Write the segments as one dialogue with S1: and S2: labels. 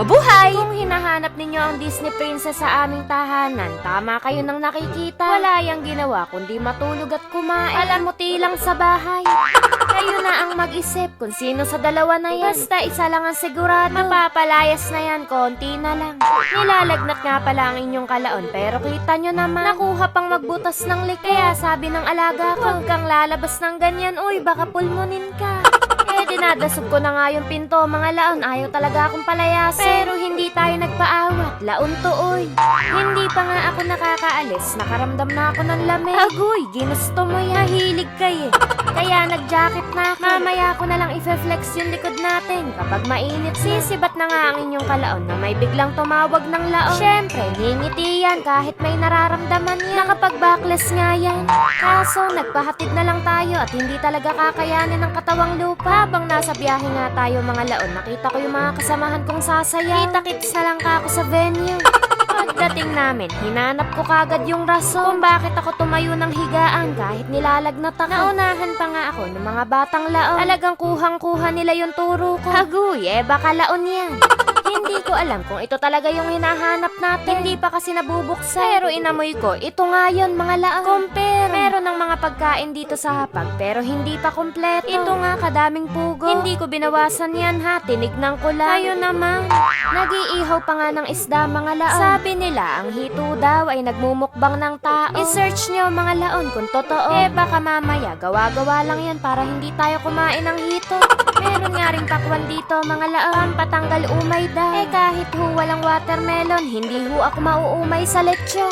S1: Mabuhay! Kung hinahanap ninyo ang Disney Princess sa aming tahanan, tama kayo nang nakikita. Wala yang ginawa kundi matulog at kumain. Alamuti lang sa bahay. Kayo na ang mag-isip kung sino sa dalawa na yan. Basta isa lang ang sigurado. Mapapalayas na yan, konti na lang. Nilalagnat nga pala ang inyong kalaon, pero kita nyo naman, nakuha pang magbutas ng lik. Kaya sabi ng alaga ko, huwag kang lalabas ng ganyan, uy, baka pulmonin ka. Dinadasog ko na nga yung pinto, mga laon, ayaw talaga akong palayasin. Pero hindi tayo nagpaawat, laon to oy. Hindi pa nga ako nakakaalis, nakaramdam na ako ng lamig. Agoy, ginusto mo yan, hilig kay eh. Kaya nag-jacket na ako. Mamaya ko na lang i-flex yung likod natin. Kapag mainit, sisibat na nga ang inyong kalaon na may biglang tumawag ng laon. Syempre, ngingiti yan kahit may nararamdaman yan. Nakapag-backless nga yan. Kaso, nagpahatid na lang tayo at hindi talaga kakayanin ng katawang lupa. Habang nasa biyahe nga tayo mga laon, nakita ko yung mga kasamahan kong sasayaw. Kita-kits na lang ka ako sa venue. Pagdating namin, hinanap ko kagad yung rason kung bakit ako tumayo ng higaan kahit nilalagnat ako. Naunahan pa nga ako ng mga batang laon. Talagang kuhang-kuha nila yung turo ko. Haguy, baka laon yan. Hindi ko alam kung ito talaga yung hinahanap natin. Hindi pa kasi nabubuksan. Pero inamoy ko, ito nga yun mga laon. Compare. Meron ng mga pagkain dito sa hapag pero hindi pa kompleto. Ito nga kadaming pugo. Hindi ko binawasan yan ha, tinignan ko lang. Kayo naman. Nag-iihaw pa nga ng isda mga laon. Sabi nila ang hito daw ay nagmumukbang ng tao. I-search nyo mga laon kung totoo. Baka mamaya gawa-gawa lang yan para hindi tayo kumain ng hito. Meron nga rin pakwan dito mga laon, patanggal umay daw. Kahit ho walang watermelon, hindi ho ako mauumay sa lechon.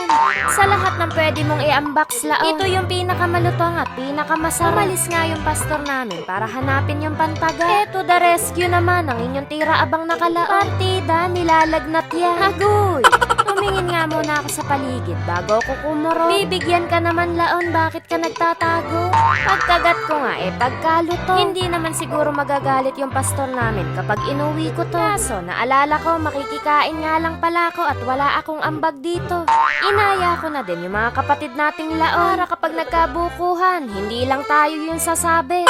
S1: Sa lahat ng pwede mong i-unbox laon, ito yung pinakamalutong at pinakamasarap. Umalis nga yung pastor namin para hanapin yung pantaga. Eto the rescue naman ang inyong tira-abang nakalaon. Partida, nilalagnat yan. Agoy! Tumingin nga muna ako sa paligid bago ako kumuro. Bibigyan ka naman laon, bakit ka nagtatago? Pagkagat ko nga pagkaluto. Hindi naman siguro magagalit yung pastor namin kapag inuwi ko to. Kaso naalala ko, makikikain nga lang pala ako at wala akong ambag dito. Inaya ko na din yung mga kapatid nating laon para kapag nagkabukuhan, hindi lang tayo yung sasabi.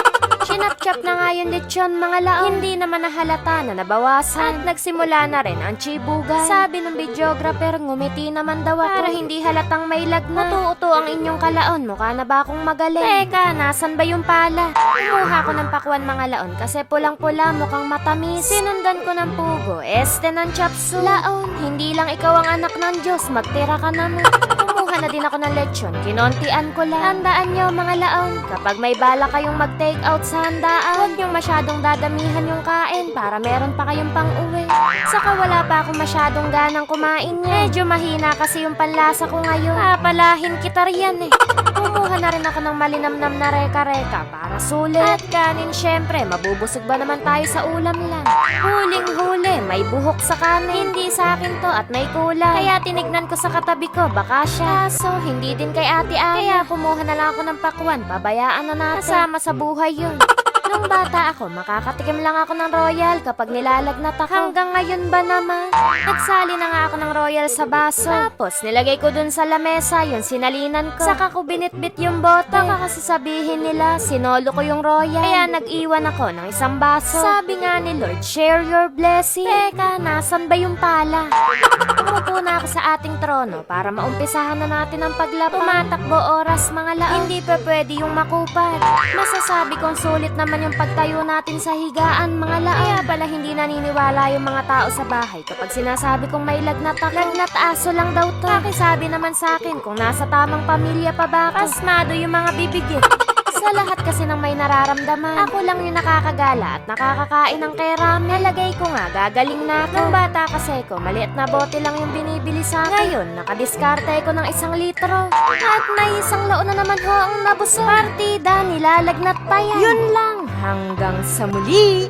S1: Chinap-chap na nga yung lechon mga laon. Hindi naman nahalata na nabawasan. At nagsimula na rin ang chibugan. Sabi ng videographer, ngumiti naman daw ako para hindi halatang may lagnat. Uto-uto ang inyong kalaon, mukha na ba akong magaling? Teka, nasan ba yung pala? Kumuha ko ng pakwan mga laon kasi pulang-pula, mukhang matamis. Sinundan ko ng pugo, este ng chapsu. Laon, hindi lang ikaw ang anak ng Diyos, magtira ka naman. Kumuha na din ako ng lechon, kinontian ko lang. Tandaan nyo mga laon, kapag may bala kayong mag-take out sa handaan, huwag niyong masyadong dadamihan yung kain para meron pa kayong pang-uwi. Saka wala pa akong masyadong ganang kumain niya. Medyo mahina kasi yung panlasa ko ngayon. Papalahin kita riyan Kumuha na rin ako ng malinamnam na reka-reka para sulit. At kanin syempre, mabubusog ba naman tayo sa ulam lang? Huling-huli, may buhok sa kanin. Hindi sa akin to at may kulang. Kaya tinignan ko sa katabi ko, baka siya. Kaso, hindi din kay ate Ana. Kaya kumuha na lang ako ng pakwan, pabayaan na natin. Kasama sa buhay yun. Nung bata ako, makakatikim lang ako ng royal kapag nilalagnat ako. Hanggang ngayon ba naman? Nagsali na nga ako ng royal sa baso. Tapos, nilagay ko dun sa lamesa, yung sinalinan ko. Saka ko binitbit yung bote. Baka kasi sabihin nila, sinolo ko yung royal. Kaya nag-iwan ako ng isang baso. Sabi nga ni Lord, share your blessing. Teka, nasan ba yung pala? Umupo na ako sa ating trono para maumpisahan na natin ang paglaba. Tumatakbo oras mga laon. Hindi pa pwede yung makupad. Masasabi kong sulit naman yung pagtayo natin sa higaan mga laon. Kaya pala hindi naniniwala yung mga tao sa bahay kapag sinasabi kong may lagnat ako. Lagnat aso lang daw to. Pakisabi naman sa akin kung nasa tamang pamilya pa ba ako. Pasmado yung mga bibigit. Sa lahat kasi ng may nararamdaman, ako lang yung nakakagala at nakakakain ng kerame. Nalagay ko nga, gagaling na ako. Nung bata kasi ko, maliit na bote lang yung binibili sa akin. Ngayon, nakadiskarte ko ng 1 litro. At may isang laon na naman ho ang nabusog. Partida, nilalagnat pa yan. Yun lang, hanggang sa muli.